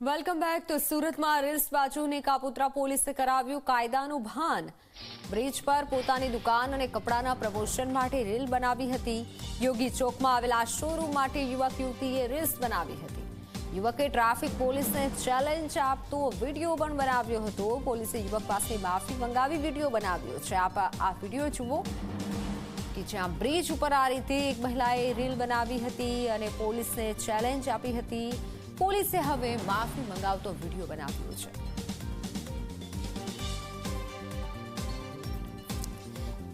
Welcome back. તો સુરતમાં reels બાજુની કાપોદ્રા પોલીસે કરાવ્યું કાયદાનું ભાન. બ્રિજ પર પોતાની દુકાન અને કપડાના પ્રમોશન માટે રીલ બનાવી હતી. યોગી ચોકમાં આવેલા શોરૂમ માટે યુવક યુવતીએ રીલ્સ બનાવી હતી. યુવકે ટ્રાફિક પોલીસને ચેલેન્જ આપતો વિડીયો પણ બનાવ્યો હતો. પોલીસે યુવક પાસે માફી મંગાવી વિડીયો બનાવ્યો છે. આ વિડીયો જુઓ કે જ્યાં બ્રિજ ઉપર આ રીતે એક મહિલાએ રીલ બનાવી હતી અને પોલીસને ચેલેન્જ આપી હતી. પોલીસે હવે માફી મંગાવતો વિડીયો બનાવ્યો છે.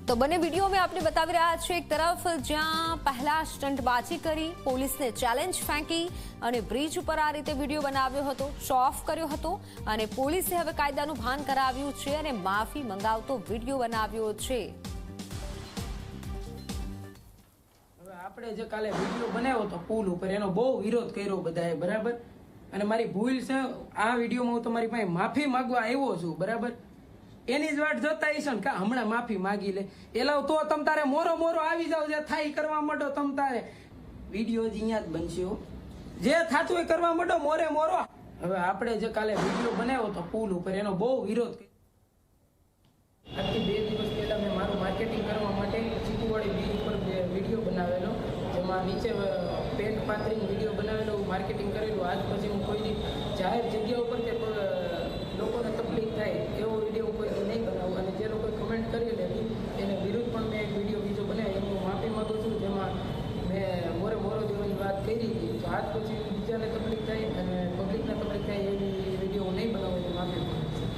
તો બંને વિડીયો અમે આપને બતાવી રહ્યા છે. એક તરફ જ્યાં પહેલા સ્ટંટબાજી કરી, પોલીસને ચેલેન્જ ફેંકી અને બ્રિજ ઉપર આ રીતે વિડીયો બનાવ્યો હતો, શો ઓફ કર્યો હતો અને પોલીસે હવે કાયદાનું ભાન કરાવ્યું છે અને માફી મંગાવતો વિડીયો બનાવ્યો છે. આપણે જે કાલે વિડીયો બનાવ્યો હતો પુલ ઉપર, એનો બહુ વિરોધ કર્યો બધાએ, બરાબર. અને મારી ભૂલ છે. આ વિડીયોમાં હું તમારી પાસે માફી માંગવા આવ્યો છું, બરાબર. એની જ વાટ જોતા હશો ને, કા હમણાં માફી માંગી લે એલાવ તો તમ તારે મોરો આવી જાવ, જે થાય કરવા માંડો. તમ તારે વિડીયો જ અહીંયા જ બનશે, જે થાતું હોય કરવા માંડો, મોરો. હવે આપણે જે કાલે વિડીયો બનાવ્યો હતો પુલ ઉપર, એનો બહુ વિરોધ કર્યો. આજથી 2 દિવસ પહેલા મેં મારું માર્કેટિંગ કરવા માટે ચીકુવાડી બીચ ઉપર વિડીયો બનાવેલો, જેમાં નીચે પેન્ટ પાથરીને વિડીયો બનાવેલો, માર્કેટિંગ કરેલું. આજ પછી હું કોઈ જાહેર જગ્યા ઉપર કે લોકોને તકલીફ થાય એવો